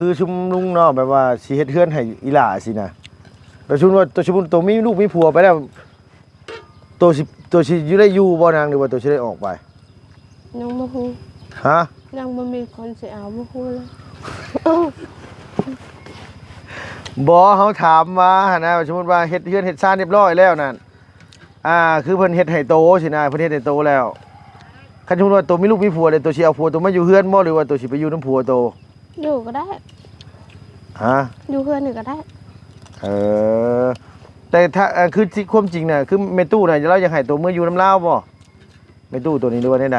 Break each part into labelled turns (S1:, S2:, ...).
S1: คือชุมนุงเนาะแบบว่าสิเฮ็ดเฮือนให้อีหล่าสินะแต่ชุมว่าตัวชุมตัวมีลูกมีผัวไปแล้วตัวสิอยู่ได้อยู่บ่นางหรือว่าตัวสิได้ออกไป
S2: ยังบ่ฮู้
S1: ฮะ
S2: ยังบ่มีคนสิเอาบ่ฮู้เลย
S1: บ่เฮาถามว่านะสมมุติว่าเฮ็ดเฮือนเฮ็ดซ่านเรียบร้อยแล้วนั่นคือเพิ่นเฮ็ดให้โตสินะเพิ่นเฮ็ดให้โตแล้วคันสมมุติว่าตัวมีลูกมีผัวเลยตัวสิเอาผัวตัวมาอยู่เฮือนบ่หรือว่าตัวสิไปอยู่นำผัวโต
S2: อยู่ก็ได้
S1: ฮะ
S2: อยู่เฮือนนี่ก็ได้
S1: แต่ถ้าคือที่ความจริงน่ะคือแม่ตู้น่ะเราอยากให้ตัวเมื่ออยู่น้ำลาวบ่แม่ตู้ตัวนี้ด้วยได้ใด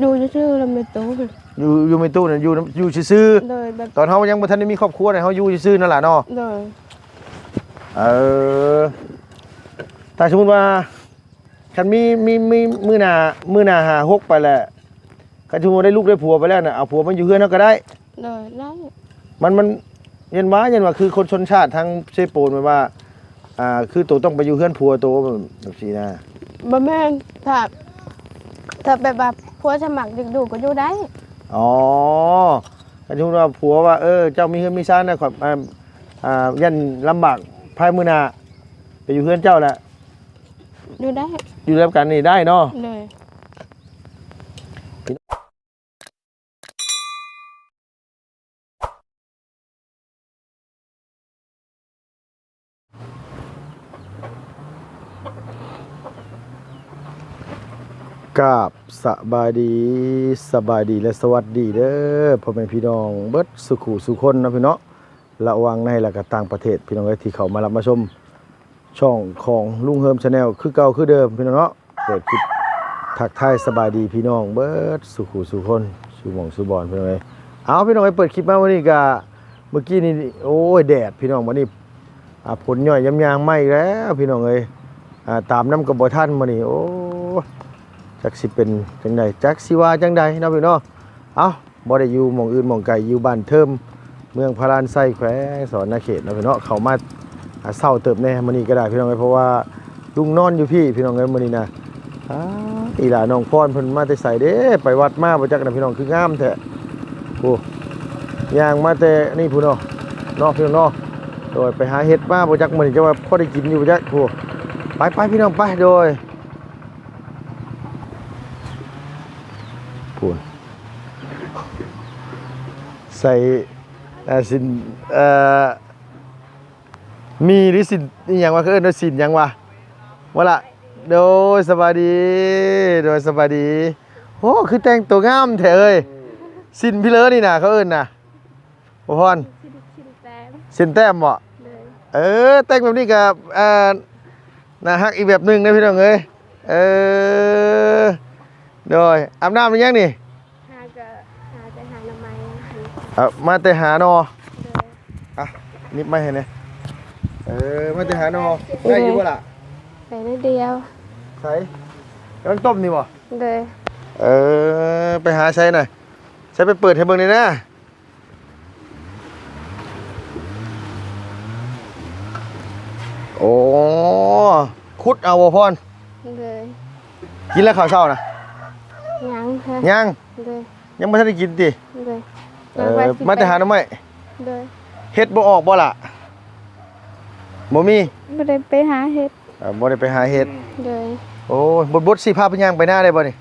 S2: อยู่ซื่อๆแล้วไม่โต
S1: อยู่แม่ตู้น่ะอยู่ซื่อ
S2: เลยแบบ
S1: ตอนเฮายังบ่ทันได้มีครอบครัวน่ะเฮาอยู่ซื่อนั่นล่ะเนาะ
S2: เลย
S1: ถ้าสมมุติว่าคันมีมื้อหน้าหา6ไปแหละคันสมมุติได้ลูกได้ผัวไปแล้วน่ะเอาผัวมาอยู่เฮือนเฮาก็ได้
S2: เลยได้
S1: มันเย็นว่าคือคนชนชาติทางเซโปนแบบว่าคือตัวต้องไปอยู่เฮือนผัวตัวแบบนี้นะ
S2: บ่แม่นถ้าแบบว่าผัวสมัครอยู่ก็อยู่ได้
S1: อ๋อถ้าสมมุติว่าผัวว่าเจ้ามีเฮือนมีซ่านนะขอบยันลำบากภายมื้อหน้าไปอยู่เฮือนเจ้าแหละ
S2: อยู่ได้
S1: อยู่แล้วกันนี่ได้เนาะ
S2: เลย
S1: กราบสบายดีและสวัสดีเด้อพ่อแม่พี่น้องเบิดสุขุสุคนนะพี่น้องระวังในและก็ต่างประเทศพี่น้องที่เขามารับมาชมช่องของลุงเฮิมชาแนลคือเก่าคือเดิมพี่น้องเนาะเปิดคลิปทักทายสบายดีพี่น้องเบิดสุขุสุคนสุหม่องสุบอนพี่น้องเอาพี่น้องไปเปิดคลิปมาวันนี้ก็เมื่อกี้นี่โอ้ยแดดพี่น้องวันนี้ผลย่อยยำยางไหม้แล้วพี่น้องตามน้ำกระบอกท่านมานี่โอ้จักสิเป็นจังใดจักสิว่าจังใดนะพี่น้องเอาบ่ได้อยู่หม่องอื่นหม่องไกลอยู่บ้านเทิมเมืองพารานไส้แขวงสอนนาเขตนะพี่น้องเข้ามาเศร้าเติบแน่มื้อนี้ก็ได้พี่น้องเพราะว่าลุงนอนอยู่พี่น้องมื้อนี้นะอีหล่าน้องพรเพิ่นมาแต่ไสเด้ไปวัดมาบ่จักนะพี่น้องคืองามแท้โอ้ย่างมาแต่นี่พุ่นเนาะพี่น้องเนาะโดยไปหาเห็ดมาบ่จักมื้อนี้จะว่าพอได้กินอยู่บ่จักโอ้ไปพี่น้องไปโดยพูนใส่สินมีหรือสินอย่างว่าคือเอิ้นว่าสินอย่างว่าว่าล่ะโดยสบายดีโอ้คือแต่งตัวงามแท้เอ้ยสินพี่เลิศนี่น่ะเขาเอิ้นน่ะบ่พรสินแต้มบ่แต่งแบบนี้ก็น่าฮักอีกแบบนึงนะพี่น้องเอ้ยโดยอาบน้ำหรือยังนี่
S2: หาจะหาหน่อไม้
S1: มาแต่หานอนิบไม่เห็นเลยมาแต่หานอได้อยู่บ่ล่ะ
S2: ไปนิดเดียว
S1: ใส่กำลังต้มนี่บ่
S2: เลย
S1: ไปหาใช้หน่อยใช้ไปเปิดให้เบิ่งเลยนะโอ้คุดเอาบ่พร
S2: เลย
S1: กินแล้วข้าวเช้านะ
S2: ยัง
S1: ไม่ทันได้กินติมาแต่หาหน่อไม้เฮ็ดบ่ออกบ่ล่ะบ่มี
S2: บ่ได้ไปหาเฮ็ด
S1: บ่ได้ไปหาเฮ็ดโอ้บดสิพาไปย่างไปหน้าได้บ่นี่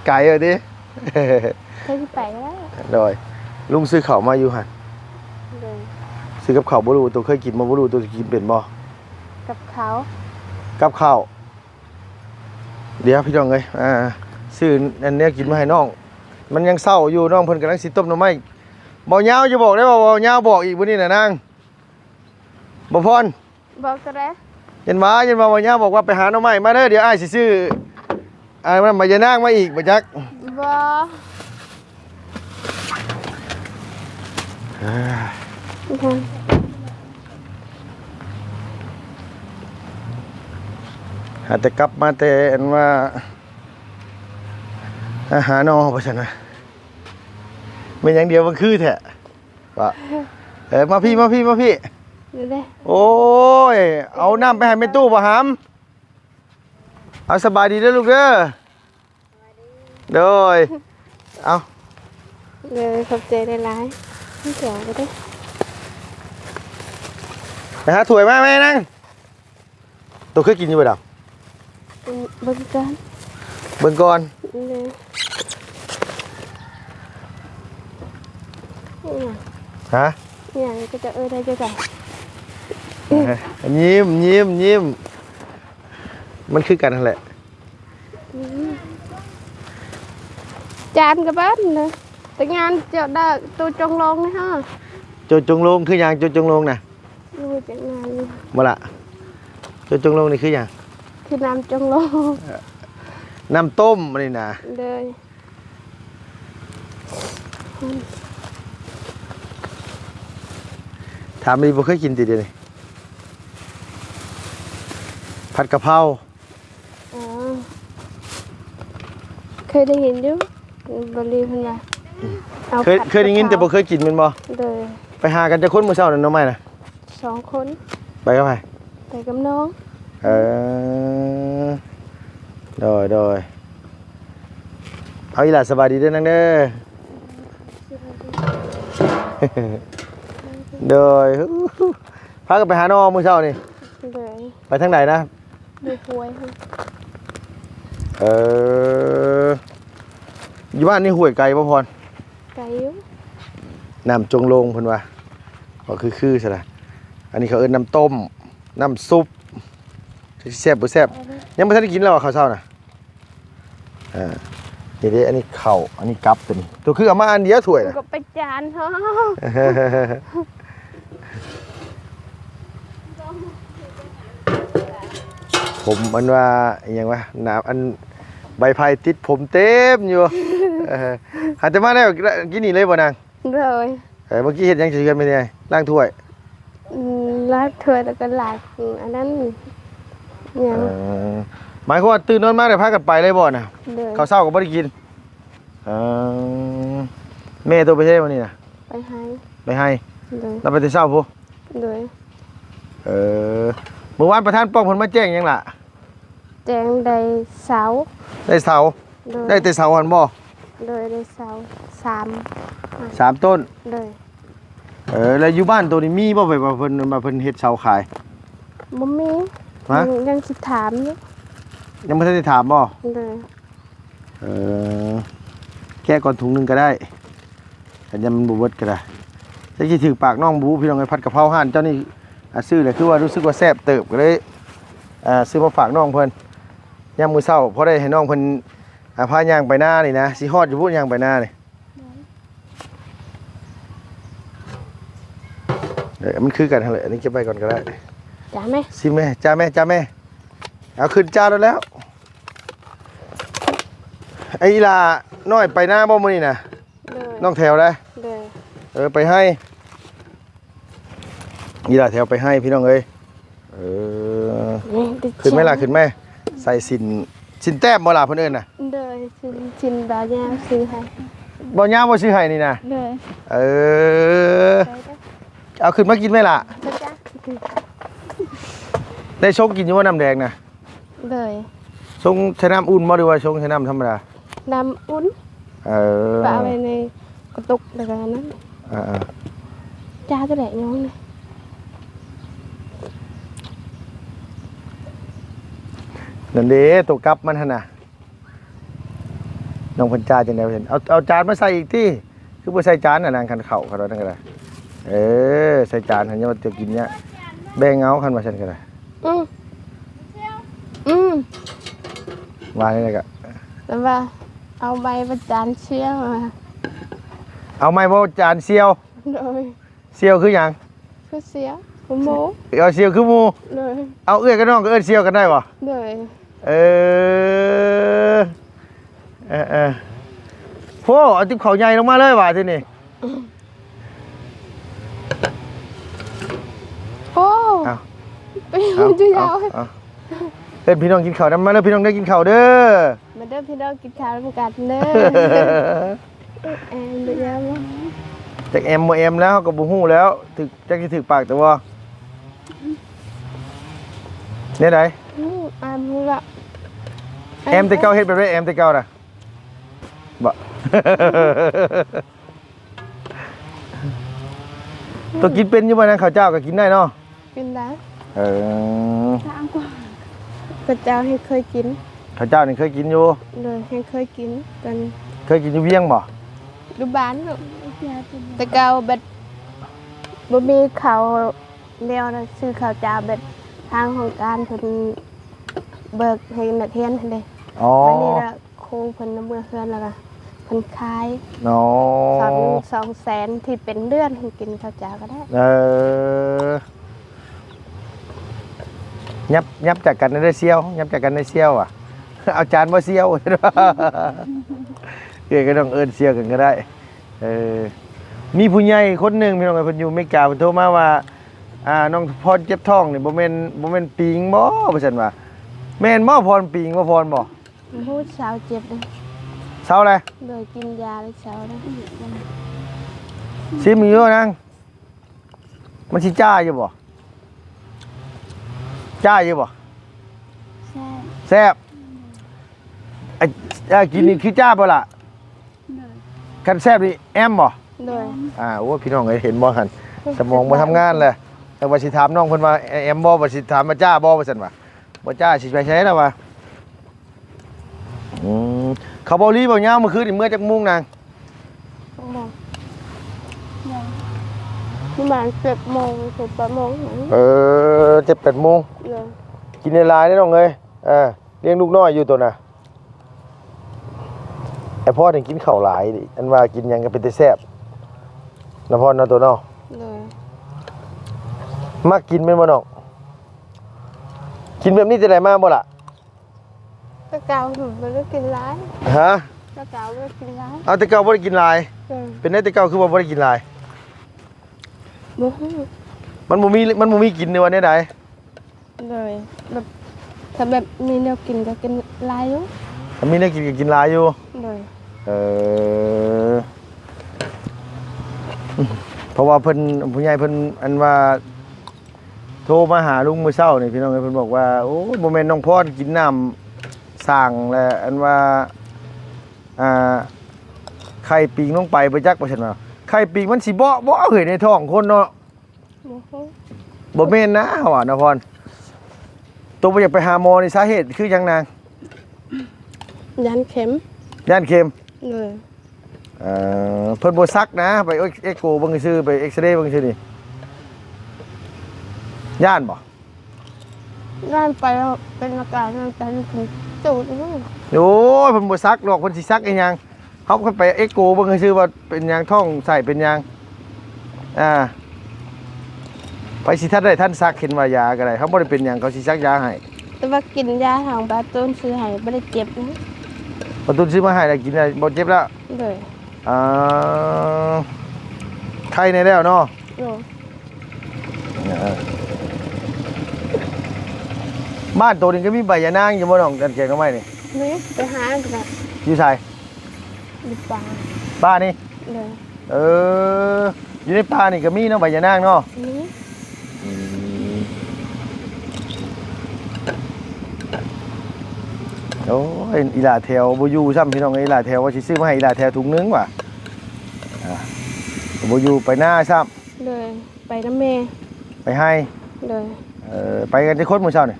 S1: ไก่ติ
S2: เคยไปแล้ว
S1: โดยลุงซื้อข้าวมาอยู่หั่นซื้อกับข้าวบ่รู้ตัวเคยกินบ่รู้ตัวกินเป็นบ่
S2: กับข้
S1: าวเดี๋ยวพี่น้องเอ้ยซื้ออันเนี้ยกินมาให้น้องมันยังเศร้าอยู่น้องเพิ่นกำลังสิต้มหน่อไม้บ่ยาวจะบอกได้บ่ยาวบอกอีกมื้อนี้น่ะนางบ่พร
S2: บอกซะแล้ว
S1: เย็นมาบ่ยาวบอกว่าไปหาหน่อไม้มาเด้อเดี๋ยวอ้ายสิซื้อมันมาจะนางมาอีกบ่จัก
S2: บ่
S1: หาแต่กลับมาแต่อันว่าหานอว่าซั่นนะเป็นอย่างเดียวมันคือแท้ว่ามาพี่โอ้ยเอาน้ำไปให้แม่ตู้บ่หามเอาสบายดีเด้อลูกเด้อโดยเอา
S2: เลยขอบใจได้หลายไม่เกี่ยวก็ได้
S1: ไปหาถ้วยมาแม่นั่งตัวเคยกินอยู่บ่ดาว
S2: เบิ่งกัน
S1: เบิ่งก่อน
S2: เลยเนี่ย
S1: ฮะ
S2: เนี่ยก็จะได้จะได้
S1: ยิ้มมันคือกันนั่นแหละ
S2: จานกับบ้านเลยแต่งานเจ้าได้ตัวจงลงนะฮะ
S1: โจจงลงคือหยังโจจงลงน่ะ
S2: ดูจากงาน
S1: บ่ล่ะโจจงลงนี่คือหยัง
S2: คือน้ำจงลง
S1: น้ำต้มอันนี้น่ะ
S2: เลย
S1: ถามดีบ่เคยกินติเดียวนี่ผัดกะเพรา
S2: อ๋อเคยได้ยินอยู่บริเวณว่าอา
S1: เคยได้ยินแต่บ่เคยกินแม่นบ่
S2: เลย
S1: ไปหากันจะคนมื้อเช้านั่นเนาะไหมน่ะ
S2: 2 คน
S1: ไปกับไผ
S2: ไปกับน้อง
S1: เออโดยเอาอีหล่ะสบายดีเด้อนังเด้อ โดยพากันไปหาน้องมื้อเช้านี่
S2: เลย
S1: ไปทางไหนนะ
S2: ดูหวยค่ะ
S1: เอออยู่บ้านนี่ห้วยไก่บ่พร
S2: ไก่อยู่
S1: น้ำจงลงเพิ่นว่าก็คือซะล่ะอันนี้เขาเอิ้นน้ำต้มน้ำซุปสิแซ่บบ่แซ่บยังบ่ทันได้กินแล้วอะข้าวเช้าน่ะนี่เด้อันนี้ข้าวอันนี้กับตัวนี้ตัวคือเอามาอันเดียวถ้วยน่ะ
S2: ก็ไปจานเฮา
S1: ผมมันว่าอหยังวะหนาอันใบไผ่ติดผมเต็มอยู่หันจะมาได้กินนี่เลยบ่นาง
S2: เลย
S1: เมื่อกี้เห็นยังจะเกันไปเนี่ยล้างถ้วย
S2: ลากถ้วยแล้วก็ลากอันนั้นเนี่ย
S1: หมายความว่าตื่นนอนมาได้พากันไปเลยบ่น่ะ
S2: เลย
S1: ข้าวเช้าก็บ่ได้กินแม่ตัวไปเท่วันนี้น่ะ
S2: ไปให้
S1: ไปให้
S2: เลย
S1: เราไปแต่เช้าพุ
S2: เลย
S1: เมื่อวานประธานป้องเพิ่นมาแจ้งหยังล่ะ
S2: แจงได้เสา
S1: ได้เสา
S2: เลย
S1: ได้แต่เสาหันบ่
S2: เลยได้เสา3
S1: 3ต้น
S2: เลย
S1: แล้วอยู่บ้านตัวนี้มีบ่ไปว่าเพิ่นเฮ็ดเสาขาย
S2: บ่มี
S1: ฮะ
S2: ยังสิถามอยู่
S1: ยังไม่ทันได้ถามบ่
S2: เลย
S1: แค่ก่อนถุงหนึงก็ได้แต่ยังมันบ่เบิดก็ได้จะสิถือปากน้องบูพี่น้องไอ้ผัดกะเพราห่านเจ้านี่ซื้อเลยคือว่ารู้สึกว่าแซ่บเติบก็เลยซื้อมาฝากน้องเพิ่นยามมื้อเช้าพอได้ให้น้องเพิ่นพาย่างไปหน้านี่นะสิฮอดอยู่พุ่นย่างไปหน้านี่มันคือกันหั่นแหละอันนี้เก็บไว้ก่อนก็ได้
S2: จ้าไหม
S1: สิแม่จ้าแม่เอาขึ้นจ้าแล้วไอ้อีหลาน้อยไปหน้าบ่มื้อนี้น่ะ
S2: เลย
S1: น้องแถวได้
S2: เลย
S1: ไปให้อีหลาแถวไปให้พี่น้องเอ้ย
S2: นี่ติด
S1: ขึ้นไหมล่ะขึ้นไหมใส่สินแต้มบ่ล่ะเพิ่นเอิ้นน่ะ
S2: เลยชินบาญาซื้อให้
S1: บ่ยาวบ่ซื้อให้นี่น่ะ
S2: เลย
S1: เออเอาขึ้นมากินไหมล่ะ
S2: ไปจ้า
S1: ได้ชงกินอยู่ว่าน้ำแดงน่ะ
S2: เลย
S1: ชงใช้น้ำอุ่นบ่หรือว่าชงใช้น้ำธรรมดา
S2: น้ำอุ่น
S1: เออ
S2: ปะไว้ในกระตุกแล้วก็นั้น
S1: อ่า
S2: จ้าตัวแหละย้องเลย
S1: นั่นเด้ตัวกลับมันหั่นน่ะน้องเพิ่นจ่าจังได๋เห็นเอาจานมาใส่อีกติคือบ่ใส่จานน่ะนางคันเข้าเขานั่นก็ได้ใส่จานหั่นอย่ามาจะกินเนี่ยแบ่งเอาคันว่าซั่นก็ได้
S2: อืม
S1: ว่านี่ก็
S2: แต่ว่าเอาใบประจานเชี่ยวมา
S1: เอาไหมบ่จานเซียว
S2: เลย
S1: เซียวคือหยัง
S2: คือเสียผมโม
S1: เอาเซียวคือหมู่
S2: เลย
S1: เอาเอื้อยกับน้องก็เอิ้นเซียวกันได้บ่
S2: เลย
S1: เออโหเอาติ๊บเขาใหญ่ลงมาเลยว่ะทีนี่
S2: โอ้
S1: เอา
S2: ไปมันจะยาว
S1: เอาเอิ้นพี่น้องกินข้าวนํมาเด้อพี่น้องได้กินข้าวเด้อ
S2: มาเด้อพี่น้องกินข้าวร่วมกันเด้อแอนเดี๋ยวยาวมั้ง
S1: จากแอมบ่แอมแล้วก็บ่ฮู้แล้วถึกจักสิถึกปากแต่ว่าเนี่ยได
S2: อ่านมือละ
S1: แอมแต่เก่าเฮ็ดแบบไรแอมแต่เก่าน่ะบ่ ตัวกินเป็นอยู่บ่นางข้าวเจ้าก็กินได้เนาะ
S2: กินได้
S1: เออ
S2: พระเจ้าให้เคยกิน
S1: ข้าวเจ้านี่เคยกินอยู่
S2: เลยให้เคยกินกัน
S1: เคยกินอยู่เวียงบ่
S2: ดูบ้านลูกแต่เก่าเบ็ดบ่มีข้าวเดียวนะซื้อข้าวเจ้าเบ็ดทางของการเพิ่นเบิกให้นักเรียนหั่นเด้
S1: อ๋อ
S2: วันนี้ละครูเพิ่นนำเมื่อเฮือนแล้วก็เพิ่นขาย
S1: อ๋อ
S2: สอน200,000ที่เป็นเดือนให้กินข้าวเจ้าก็ได้
S1: ยับจากกันได้เซี่ยวยับจากกันได้เซี่ยวอ่ะ เอาจานบ่เซี่ยว เอ้ยก็ต้องเอิ้นเซี่ยวกันก็ได้มีผู้ใหญ่คนหนึงพี่น้องเอ้ยเพิ่นอยู่อเมริกาเพิ่นโทรมาว่าน้องพรเจ็บท้องนี่บ่แม่นปิงบ่ว่าซั่นว่าแม่นบ่พรปิงบ่พรบ่
S2: พูดเช้าเจ็บเลย
S1: เซาเลย
S2: โดยกินยาเลยเช้าเลย
S1: ซิมอยู่นางมันสิจ้าอยู่บ่จ้าอยู่บ่
S2: ใช่
S1: แซ่บกินนี่คือจ้าบ่ล่ะคันแซ่บนี่แอมบ่
S2: โดย
S1: โอ้พี่น้องเอ้ยเห็นบ่หั่นสมองบ่ทำงานเลยแต่ว่าสิถามน้องเพิ่นว่าแอมบ่ว่าสิถามว่าจ้าบ่ว่าซั่นว่าบ่จ้าสิไปใช้แล้วว่าเขาบ่รีบ่ยาวเมื่อคืนนี่เมื่อจักโมงนาง
S2: ต้องมองประมาณ7 โมงถึง8 โมง
S1: 7-8 โมง
S2: เลย
S1: กินในลายได้น้องเอ้ยเลี้ยงลูกน้อยอยู่ตัวน่ะไอ้พ่อนี่กินข้าวหลายดิอันว่ากินหยังก็เป็นแต่แซ่บนะพ่อนะตัวน้อง
S2: เลย
S1: มักกินแม่นบ่น้องกินแบบนี้จะได้มาบ่ล่ะ
S2: ตะเกาหนูไม่ได้กินร้าย
S1: ฮะ
S2: ตะเกาไม่ได้กินร้าย
S1: เอาแต่เก่าบ่ได้กินหลาย
S2: เลย
S1: เป็นได้แต่เก่าคือว่าบ่ได้กินหลาย
S2: บ่
S1: มันบ่มีกินในวันใด
S2: เลยแบบถ้าแบบมีแนวกินก็กินร้ายอยู่
S1: ๆถ้ามีได้กินก็กินหลายอยู่
S2: เลย
S1: เพราะว่าเพิ่นผู้ใหญ่เพิ่นอันว่าโทรมาหาลุงมื้อเช้านี่พี่น้องเอ้ยเพิ่นบอกว่าโอ้บ่แม่นน้องพรกินน้ำสร้างและอันว่าไข่ปิงลงไปบ่จักว่าซั่นว่าไข่ปิงมันสิบ่เอ้ยในท้องคนเนาะ
S2: บ่
S1: บ่แม่นนะว่านะพรตัวบ่อยากไปหาหมอนี่สาเหตุคือหยังนาง
S2: ยันเข็ม
S1: ย่านเข็ม
S2: เลย
S1: เพิ่นบ่ซักนะไปเอ็กโกเบิ่งซื่อไปเอ็กซเรย์เบิ่งซื่อนี่ย่านบ่
S2: ร้านไปแล้วเป็นอาการน้ำตาลถึงจูดเลย
S1: โอ้ยเพิ่นบ่ซักหรอกเพิ่นสิซักอีหยังเฮาเพิ่นไปเอ็กโกเบิ่งซื่อว่าเป็นหยังท้องใส่เป็นหยังไปสิทันได้ท่านซักเห็นว่ายาก็ได้เขาบ่ได้เป็นหยังเขาสิซักยาให้
S2: แต่ว่ากินยาทางบาต้นซื้อให้ไม่ได้เจ็บนะ
S1: บ่ตุนซื้อมาให้แล้วกินได้บ่เจ็บแล้ว
S2: เลย
S1: ไข้ในแล้วเนาะ
S2: โอ้
S1: บ้านตัวนี้ก็มีใบยานางอยู่บ่น้องกันแกงก็ไม่นี่
S2: นี่ไปหาแบบ
S1: อยู่ไส
S2: ดีป่า
S1: บ้านนี่
S2: เลย
S1: อยู่ในป่านี่ก็มีเนาะใบยานางเนาะ
S2: นี่
S1: โอ้ยอีหลาแถวบ่อยู่ซ้ำพี่น้องอีหลาแถวว่าสิซื้อมาให้อีหลาแถวถุงนึงว่ะบ่อยู่ไปหน้าซ้ำ
S2: เลยไปน้ำเมย์
S1: ไปให้
S2: เลย
S1: ไปกันจะคนมื้อเช้านี่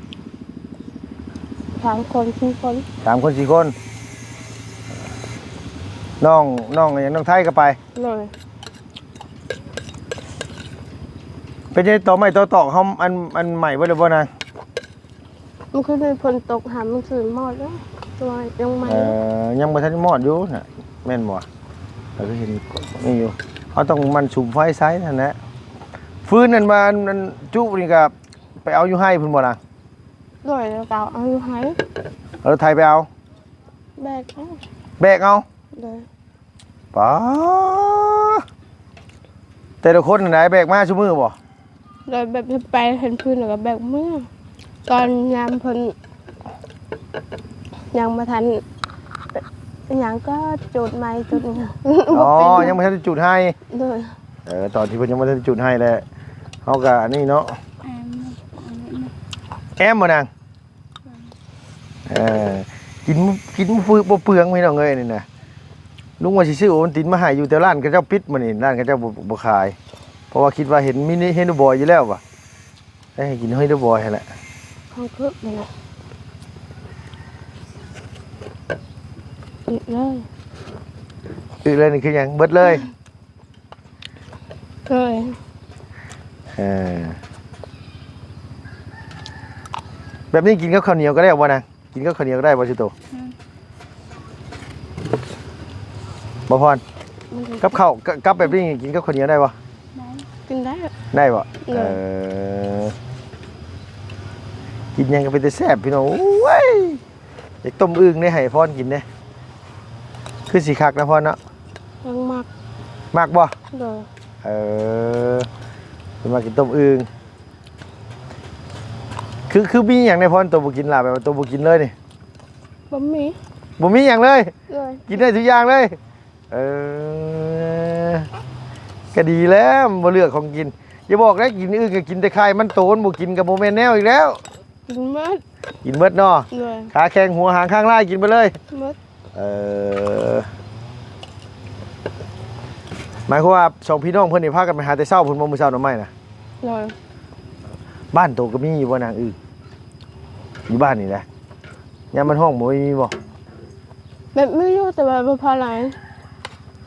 S2: 3 คน4 คน
S1: 3 คน 4 คนน้องอย่างน้องไทยก็ไป
S2: เลย
S1: เป็นยังต่อไม้ต่อตอกเฮาอันใหม่บ่ได้บ่นาง
S2: มันคือเป็นฝนตกหามันสื่อหมดแล้วตัวยังไม่
S1: ยังบ่ทันมอดอยู่น่ะแม่นบ่เราก็เห็นนี่อยู่เฮาต้องมันสุมไฟไซนั่นแหละฟืนนั่นมาอันจุนี่ก็ไปเอาอยู่ให้พุ่นบ่ล่ะ
S2: เลยแล้วก็เอาอยู่ให้
S1: เอารถไทยไปเอา
S2: แบกเอา
S1: แบกเอา
S2: เลย
S1: ป๋าแต่ละคนไหนแบกมาซุมื้อบ่
S2: เลยแบบไปเห็นพื้นแล้วก็แบกมือตอนยามเพิ่นยังมาทันอย่างก็จุดไม้จุดนี่
S1: อ๋อยังบ่ทันได้จุดให้
S2: เลย
S1: ตอนที่เพิ่นยังบ่ทันได้จุดให้แหละเฮาก็อันนี้เนาะแอมบ่นางกินบ่เปลืองพี่น้องเอ้ยนี่นะ ลุงว่าสิซื้อโอวัลตินมาให้อยู่แต่ร้านเขาเจ้าปิดมื้อนี้ร้านเขาเจ้าบ่ขาย เพราะว่าคิดว่าเห็นมินิเฮนดูบอยอยู่แล้วว่ะได้ให้กินเฮนดูบอยหั่นแหละ
S2: ห้องคึกนี่แหละอีกเลย
S1: เลยนี่คือหยังเบิดเลย
S2: เคย
S1: เออแบบนี้กินกับข้าวเหนียวก็ได้บ่นะกินกับข้าวเหนียวก็ได้บ่สิโตบ่พร
S2: มัน
S1: กับข้าวกับแบบนี้กินกับข้าวเหนียวได้บ่
S2: กินได้
S1: ได้บ่
S2: เอ
S1: กินหยังก็เป็นแต่แซ่บพี่น้องโอ้ยอยากต้มอึ่งได้ให้พรกินเด้คือสิคักนะพรเนาะ
S2: ยังมัก
S1: มากบ่
S2: เลย
S1: สิมากินต้มอึ่งคือมีหยังในพรตัวบ่กินล่ะแบบว่าตัวบ่กินเลยนี่
S2: บะหมี่
S1: บ่มีหยังเลย
S2: เลย
S1: กินได้ทุกอย่างเลยก็ดีแล้วบ่เลือกของกินอย่าบอกนะกินอึ่งก็กินแต่ไข่มันโตนบ่กินกับโมเมนแนวอีกแล้ว
S2: กินหมด
S1: กินเบิดเนาะ
S2: เลย
S1: ขาแข็งหัวหางข้างล่างกินไปเลย
S2: หมด
S1: หมายความว่าสองพี่น้องเพิ่นนี่พากันไปหาแต่เช้าเพิ่นบ่มื้อเช้าหน่อไม้น่ะ
S2: เลย
S1: บ้านโตก็มีอยู่บ่นางอึ่งอยู่บ้านนี่แหละยามมันห้องบ่มีบ่
S2: แบบไม่รู้แต่ว่าบ่พอหลาย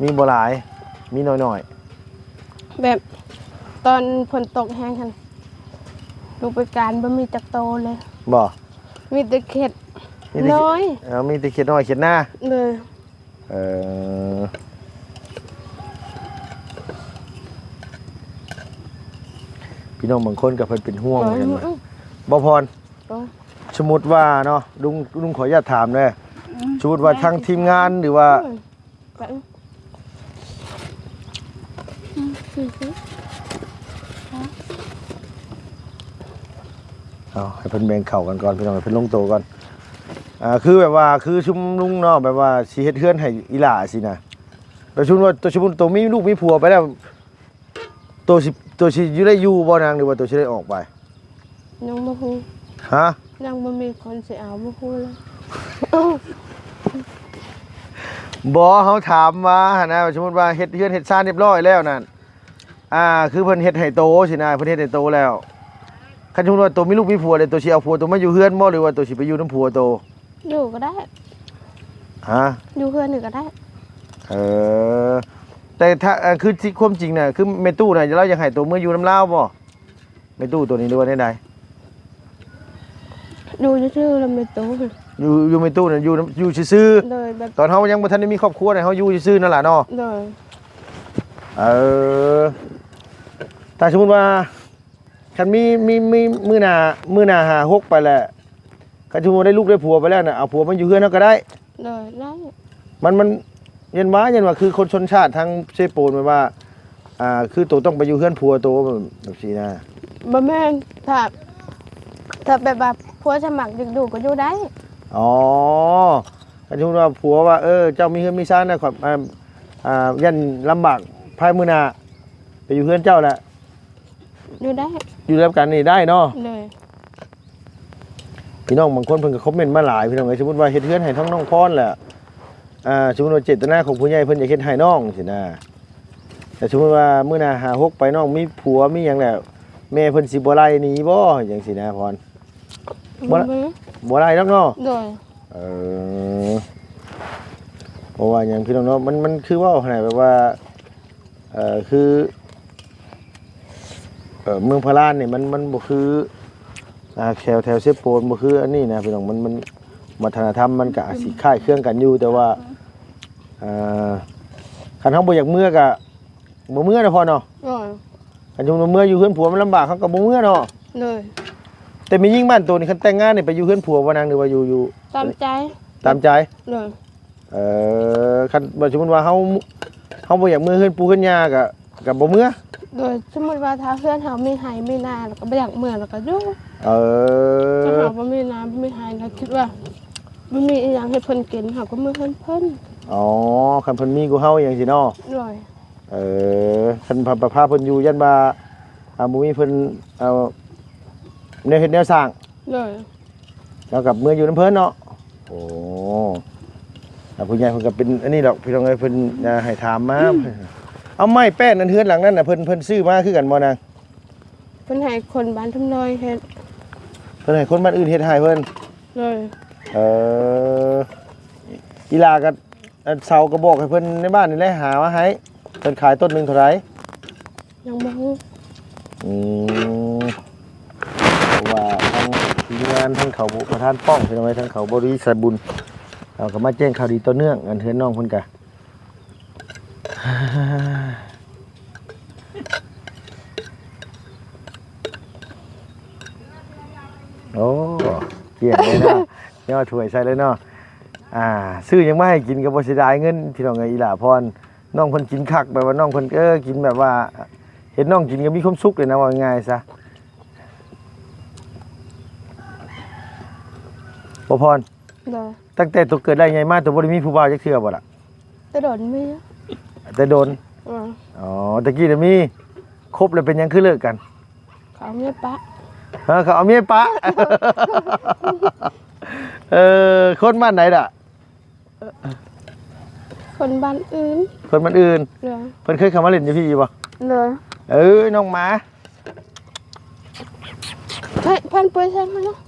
S1: มีบ่หลายมีน้อย
S2: แบบตอนฝนตกแห้งกันลูกไปการบ่มีจักโตเลย
S1: ๆบ่
S2: มีแต่เข็ด
S1: มีแต่
S2: น้อย
S1: มีแต่เขียดน้อยเขียดหน้า
S2: เลย
S1: เออพี่น้องบางคนก็เพิ่นเป็นห่วงเหมือนกันนะบ่พรสมมุติว่าเนาะลุงขออนุญาตถามเด้อสมมุติว่าทางทีมงานหรือว่าเอาให้เพิ่นแบ่งเข้ากันก่อนพี่น้องให้เพิ่นลงโตก่อนคือแบบว่าคือชุมลุงเนาะแบบว่าสิเฮ็ดเฮือนให้อีหล่าสินะแต่ชุมว่าตัวชุมตัวมีลูกมีผัวไปแล้วตัวสิอยู่ได้อยู่บ่นางหรือว่าตัวสิได้ออกไป
S2: ยังบ่ฮู้
S1: ฮะ
S2: ยังบ่มีคนสิเอาบ่ฮู้เลย
S1: บ่เฮาถามว่าหั่นนะสมมุติว่าเฮ็ดเฮือนเฮ็ดซ่านเรียบร้อยแล้วนั่นคือเพิ่นเฮ็ดให้โตสินะเพิ่นเฮ็ดให้โตแล้วคันสมมุติว่าตัวมีลูกมีผัวเลยตัวสิเอาผัวตัวมาอยู่เฮือนบ่หรือว่าตัวสิไปอยู่นำผัวโต
S2: อยู่ก็ได้
S1: ฮะ
S2: อยู่เพื่อนนี่ก็ได้
S1: แต่ถ้าคือที่ความจริงน่ะคือแม่ตู้น่ะเราอยากให้ตัวมื้ออยู่นำลาวบ่แม่ตู้ตัวนี้หรือว่าใด
S2: อยู่ซื่อๆแล้วไม่โต
S1: ๆอยู่แม่ตู้น่ะอยู่ซื่อ
S2: เลยแบบ
S1: ๆตอนเฮายังบ่ทันได้มีครอบครัวน่ะเฮาอยู่ซื่อๆนั่นล่ะเนาะ
S2: เลย
S1: ถ้าสมมุติว่าคันมีมื้อหน้าหา6ไปแหละคันสมมุติได้ลูกได้ผัวไปแล้วน่ะเอาผัวมาอยู่เฮือนเฮาก็ได้
S2: เลยได้
S1: มันเย็นว่าคือคนชนชาติทางเซโปนว่าคือตัวต้องไปอยู่เฮือนผัวตัวแบบนี้นะ
S2: บ่แม่นถ้าแบบว่าผัวสมัครดึกดูก็อยู่ได้
S1: อ๋อคันสมมุติว่าผัวว่าเจ้ามีเฮือนมีซ่านนะขอบยันลำบากภายมื้อหน้าไปอยู่เฮือนเจ้าแหละ
S2: อยู่ได้
S1: อยู่ร่วมกันนี่ได้เนาะ
S2: เลย
S1: พี่น้องบางคนเพิ่นก็คอมเมนต์มาหลายพี่น้องสมมุติว่าเฮ็ดเฮือนให้ทั้งน้องพรแหละสมมุติว่าเจตนาของผู้ใหญ่เพิ่นอยากเฮ็ดให้น้องสินะแต่สมมุติว่ามื้อหน้าหา6ไปน้องมีผัวมีหยังแล้วแม่เพิ่นสิบ่ไล่หนีบ่จังซี่นะพร
S2: บ่แม่
S1: บ่ไล่ดอกเนาะ
S2: เลย
S1: เพราะว่าหยังพี่น้องเนาะมันคือว่าขนาดแบบว่าคือเมืองพารานนี่มันบ่คือแถวเซโปนบ่คืออันนี้นะพี่น้องมันวัฒนธรรมมันก็อาจสิคล้ายเครื่องกันอยู่แต่ว่าคันเฮาบ่อยากเมื่อก็บ่เมื่อนะพ่อเนาะ
S2: เลย
S1: คันสมมุติว่าเมื่ออยู่เฮือนผัวมันลำบากเขาก็บ่เมื่อเนาะ
S2: เลย
S1: แต่มียิ่งบ้านตัวนี่คันแต่งงานนี่ไปอยู่เฮือนผัวบ่นางหรือว่าอยู่
S2: ตามใจ
S1: ตามใจ
S2: เลย
S1: คันสมมุติว่าเฮาบ่อยากเมื่อเฮือนปู่เฮือนย่าก็บ่เมื่อ
S2: โดยสมมติว่าถ้าเพื่อนเขามีหายมีนาแล้วก็ไม่อยากเมื่อแล้วก็อยู่ ถ้าเขาบ่มีน้ำมีหายแล้วคิดว่ามันมีอีหยังให้เพิ่นกินเขาก็มือเพิ่น
S1: อ๋อคันเพิ่นมีกูเฮาอย่างสิเนาะ
S2: เลย
S1: คันพาเพิ่นอยู่ยันบ่าบ่มีเพิ่นเอาแนวเฮ็ดแนวสร้าง
S2: เลย
S1: แล้วกับเมื่ออยู่นำเพิ่นเนาะโอ้ ผู้ใหญ่เพิ่นก็เป็นอันนี้ดอกพี่น้องเอ้ยเพิ่นให้ถามมาเอาไม้แป้นนั่นเฮือนหลังนั้นน่ะเพิ่นซื้อมาคือกันบ่นาง
S2: เพิ่นให้คนบ้านทุ่มน้อยเฮ็ด
S1: เพิ่นให้คนบ้านอื่นเฮ็ดให้เพิ่น
S2: เลย
S1: เอออีหลาก็เสากระบอกให้เพิ่นในบ้านนี่แหละหามาให้เพิ่นขายต้นหนึงเท่าไหร่
S2: ยังบ่ฮู้
S1: อืมเพราะว่าทั้งทีมงานทั้งเขาประธานป้องพี่น้องเอ้ยทั้งเขาบริษัทบุญเราก็มาแจ้งข่าวดีต่อเนื่องอันเฮือนน้องเพิ่นก็ โอ้เกี่ยงเลยเนาะย่อถ้วยใส่เลยเนาะซื้อยังไม่ให้กินก็บ่เสียดายเงินพี่น้องไงอีหล่าพรน้องเพิ่นกินคักแบบว่าน้องเพิ่นกินแบบว่าเห็นน้องกินก็มีความสุขเลยนะว่าง่ายๆซะบ่พร
S2: เลย
S1: ตั้งแต่ตัวเกิดได้ไงมาตัวบ่ได้มีผู้บ่าวจักเทื่อบ่ล่ะ
S2: แต่โดนมี
S1: แต่โดน
S2: อ๋อ
S1: ตะกี้น่ะมีคบแล้วเป็นหยังคือเลิกกัน
S2: เขาเมียปะ
S1: เขาเอาเมียปะ คนบ้านไหนล่ะ
S2: คนบ้านอื่น
S1: คนบ้านอื่น
S2: เลย
S1: เพิ่นเคยเข้ามาเล่นอยู่พี่บ่
S2: เลย
S1: น้องหมา
S2: พันเปอร์เซ็นต์มั้งเนาะ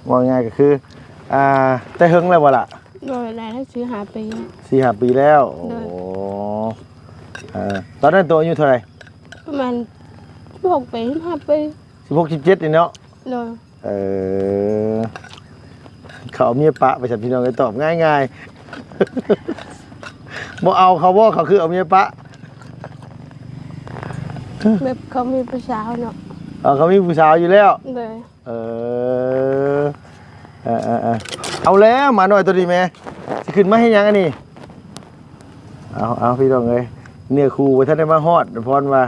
S1: ว่าง่ายก็คือแต่เฮิงแล้วบ่ล่ะ
S2: โดยรายได้ซื้อหาปี
S1: 4-5 ปีแล้วโอ้ตอนนั้นตัวอายุเท่าไหร่
S2: ประมาณ6 ปี5 ปี
S1: 16-17นี่เนาะ
S2: เลย
S1: เขาเอาเมียปะไปฉันพี่น้องเลยตอบง่ายๆ บ่เอาเขาบ่เขาคือเอาเมียปะ
S2: แบบเขามีผู้สาวเนาะ
S1: เขามีผู้สาวอยู่แล้ว
S2: เลย
S1: เอาแล้วหมาหน่อยตัวดีแม่สิขึ้นมาให้ยังอันนี้เอาพี่น้องเลยเนื้อคู่ท่านได้มาฮอดพรว่า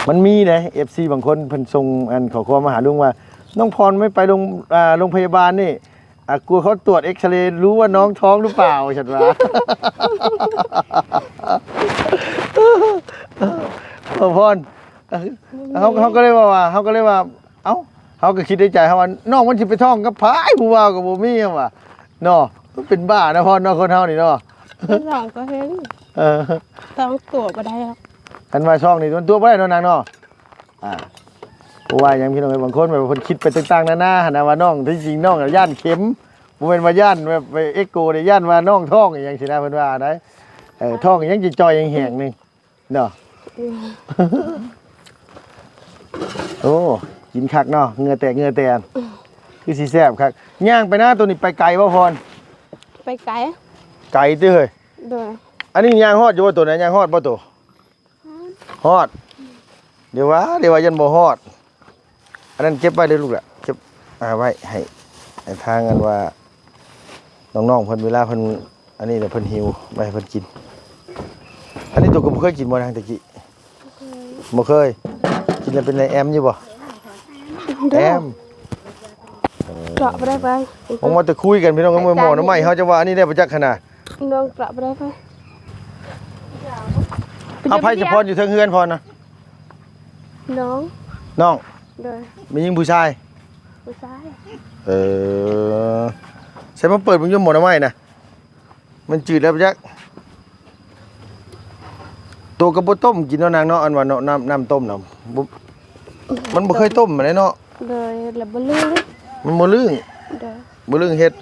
S1: มันมีนะ FC บางคนเพิ่นส่งอันขอความมาหาลุงว่าน้องพรไม่ไปโรงพยาบาลนี่กลัวเขาตรวจเอ็กซเรย์รู้ว่าน้องท้องหรือเปล่าฉันว่า พรเขาก็เลยว่าเขาก็เลยว่าเอ้าเขาก็คิดในใจเขาว่าน้องมันสิไปท้องกับพายผู้ว่ากับบ่มีว่ะเนาะเป็นบ้านะพรเนาะคนเฮานี่เนาะ
S2: คนสองก็เห็นต้องตัวก็ได้ครับ
S1: คันว่าช่องนี่มันตัวบ่ได้เนาะนางเนาะเพราะว่าอย่างพี่น้องบางคนแบบเพิ่นคิดไปต่างๆนานาหั่นน่ะว่าน้องที่จริงน้องย่านเข็มบ่แม่นว่าย่านแบบไปเอ็กโกได้ย่านว่าน้องท้องอีหยังสินะเพิ่นว่าได้ท้องอีหยังจิจ่อยแห้งๆนึงเนาะ โอ้กินคักเนาะเหงื่อแตกคือสิแซ่บคักย่างไปนะตัวนี้ไปไกลบ่พร
S2: ไปไกล
S1: ไกลติเฮ้ย
S2: เลย
S1: อันนี้ย่างฮอดอยู่บ่ตัวไหนย่างฮอดบ่ตัวฮอดเดี๋ยวว่ายันบ่ฮอดอันนั้นเก็บไว้เด้อลูกล่ะเก็บไว้ให้ทางกันว่าน้องๆเพิ่นเวลาเพิ่นอันนี้เดี๋ยวเพิ่นหิวไว้ให้เพิ่นกินอันนี้ตัวก็บ่เคยกินบ่ทางตะกี้บ่เคยกินแล้วเป็นไรแอมอยู่บ่แอม
S2: กระไปได้ไป
S1: ผมว่าจะคุยกันพี่น้องกันหมอน้ำใหม่เขาจะว่าอันนี้ได้ประจักษ์ขนาด
S2: น้องกระไปได้ไป
S1: เอาไพ่จะพรอยู่เทิงเฮือนพรนะ
S2: น้อง
S1: น้อง
S2: เลย
S1: มียิงผู้ชาย
S2: ผู้ชาย
S1: ใช่มาเปิดมึงยุ่งหมอน้ำใหม่นะมันจืดแล้วประจักษ์ตัวกระปุกต้มกินเนาะนางเนาะอันว่าเนาะน้ำต้มเนาะมันบ่เคยต้มมาเลยเนาะ
S2: เลยแล้วบ่ลืม
S1: มันบ่ลื่น
S2: เลย
S1: บ่ลื่นเฮ็ด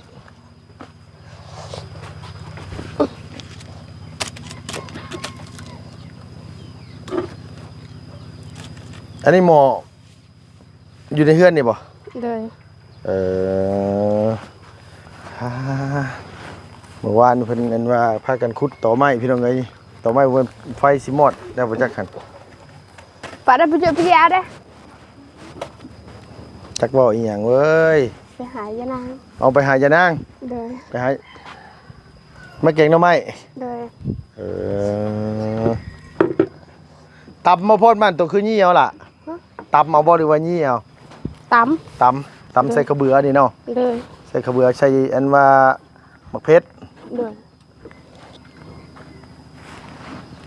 S1: อันนี้หมออยู่ในเฮือนนี่บ่
S2: เลย
S1: เมื่อวานเพิ่นอันว่าพากันขุดต่อไม้พี่น้องเอ้ยต่อไม้เพิ่นไฟสิมอดแล้วบ่จักหัน
S2: ปะได้ไปเจอพี่ยาได้
S1: จักเว้าอีหยังเว้ย
S2: ไปหายานาง
S1: เอาไปหายานาง
S2: เลย
S1: ไปหามาเก่งหน่อไม้
S2: เลย
S1: ตำมาโพดมันตัวคือยี่เอาล่ะตำเอาบ่หรือว่ายี่เอา
S2: ต
S1: ตำใส่กระเบือนี่เนาะ
S2: ำเลย
S1: ใส่กระเบือใส่อันว่ามักเพชร
S2: เลย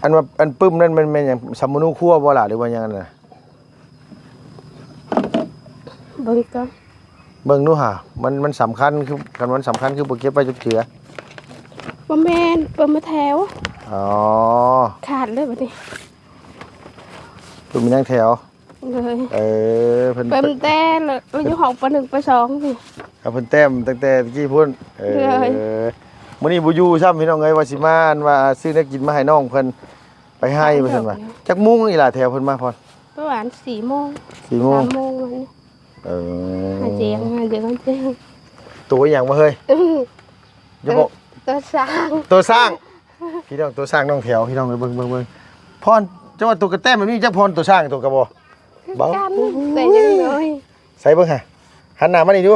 S1: อันว่าอันปึ้มนั่นมันเป็นหยังสมุนูคั่วบ่ล่ะหรือว่าหยังนั่นน่ะ
S2: เบิ่งก็
S1: เบิ่งดูหามันสำคัญคือกันมันสำคัญคือบ่เก็บไว้จักเทื่อ
S2: บ่แม่นเปิ้นมาแถว
S1: อ๋อ
S2: ขาดเลยบัดนี้
S1: คือมีนั่งแถว
S2: เลย
S1: เพิ่น
S2: เปิ้นแต่เลยอยู่ห้องป .1 ป .2 นี่
S1: เอาเพิ่นแต้มตั้งแต่ตะกี้พุ่น
S2: เลย
S1: มื้อนี้บ่อยู่ซ้ำพี่น้องเอ้ยว่าสิมาอันว่าซื้อแนวกินมาให้น้องเพิ่นไปให้ว่าซั่นว่าจักมุ้งอีหล่าแถวเพิ่นมาพร
S2: ประมาณ4 โมง
S1: 4 โมง
S2: 3 โมงมัน หาเจียงกันเจียง
S1: ตัวอหย่างมาเฮ้ยอย่าบอก
S2: ตัวสร้าง
S1: ตัวสร้างพี่น้องตัวสร้างน้องแถวพี่น้องเบิ่งพรจังว่าตัวกระแต้มมันมีจักพรตัวสร้างตัวกระบ่เบา
S2: กันแต่ยังน้อย
S1: ใส่เบิ่งหะหันหน้ามานี่ดู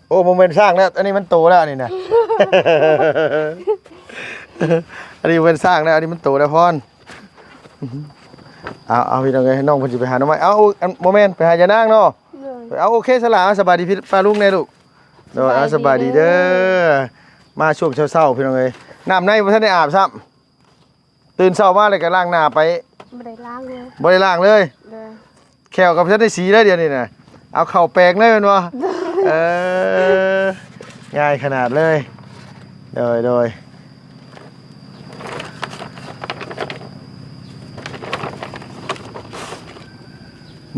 S1: โอ้บ่แม่นสร้างแล้วอันนี้มันโตแล้วอันนี้นะ อันนี้เป็นสร้างแล้วอันนี้มันโตแล้วพรเอาพี่น้องเอ้ยน้องเพิ่นสิไปหาหน่อไม้เอาบ่แม่นไปหายานางเนาะ
S2: เลย
S1: เอาโอเคสลาสบายดีพี่ป้าลุงแน่ลูกเนาะสบายดีเด้อมาช่วงเช้าๆพี่น้องเอ้ยน้ำในบ่ทันได้อาบซ้ำตื่นเช้ามาเลยก็ล้างหน้าไป
S2: ไม่ได้ล้างเลย
S1: บ่ได้ล้างเลย
S2: เลย
S1: แขวกับบ่ทันได้สีเลยเดี๋ยวนี้น่ะเอาเข้าแปรงเลยแม่นบ่เออง่ายขนาดเลยโดย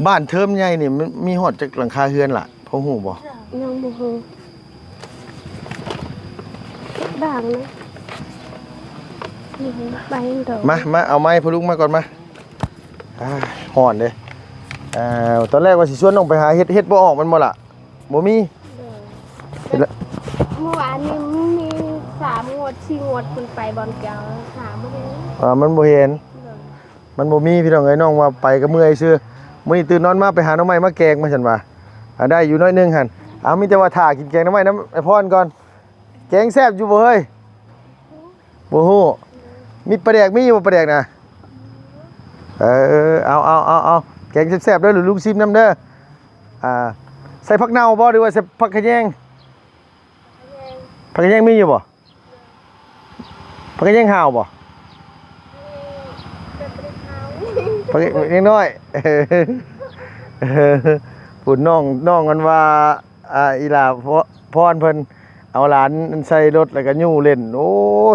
S1: บ้านเทิมใหญ่นี่มันมีฮอดจักหลังคาเฮือนล่ะพ่อฮู้บ่
S2: ยังบ่ฮู้ด่างนะนี่ไปดอก
S1: มาเอาไม้พลุกมาก่อนมาห่อนเลยตอนแรกว่าสิชวนน้องไปหาเฮ็ดบ่ออกมันบ่ล่ะบ่มีเฮ็ดละ
S2: เมื่อวานนี้มี3 งวด 4 งวดคุณไปบอลเก่าหาบ่ได้
S1: มันบ่เห็น
S2: เลย
S1: มันบ่มีพี่น้องเอ้ยน้องว่าไปก็เมื่อยซื่อมื้อนี้ตื่นนอนมาไปหาหน่อไม้มาแกงมาซั่นว่าได้อยู่น้อยหนึงหั่นมีแต่ว่าท่ากินแกงหน่อไม้น้ำไอ้พรก่อนแกงแซ่บอยู่บ่เฮ้ยบ่ฮู้มีปลาแดกมีอยู่บ่ปลาแดกน่ะเอาแกงแซ่บๆเด้อหรือลุงซิมน้ำเด้อใส่ผักเน่าบ่หรือว่าใส่ผักขะแยงผักขะแยงมีอยู่บ่ผักขะแยงห่าวบ่ผักขะแยงน้อยพูดน้องกันว่าอีหล่าพรเพิ่นเอาหลานใส่รถแล้วก็ยู่เล่นโอ้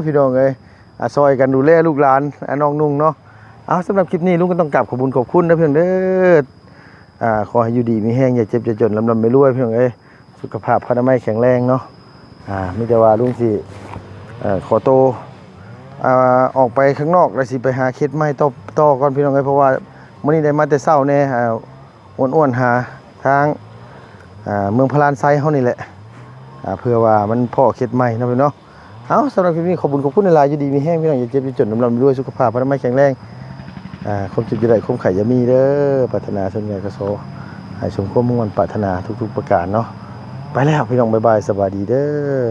S1: พี่น้องเอ้ยซอยกันดูแลลูกหลานน้องนุ่งเนาะเอาสำหรับคลิปนี้ลุงก็ต้องกราบขอบคุณนะเพื่อนเด้อขอให้อยู่ดีมีแห้งอย่าเจ็บอย่าจนลำไม่รวยเพื่อนเอ้ยสุขภาพพนามัยแข็งแรงเนาะมิแต่ว่าลุงสิขอโตออกไปข้างนอกแล้วสิไปหาเคล็ดไม้ต่อก่อนพี่น้องเอ้ยเพราะว่ามื้อนี้ได้มาแต่เช้าแน่อ้วนๆหาทางเมืองพลานไซเฮานี่แหละเพื่อว่ามันพ่อเคล็ดไม้นะพี่น้องเอาสำหรับคลิปนี้ขอบคุณหลายๆอยู่ดีมีแห้งพี่น้องอย่าเจ็บอย่าจนลำไม่รวยสุขภาพพนามัยแข็งแรงความเจ็บจะได้ความไข่จะมีเด้อปรารถนาส่วนใหญ่ก็โซให้สมความมุ่งมั่นปรารถนาทุกๆประการเนาะไปแล้วพี่น้องบ๊ายบายสวัสดีเด้อ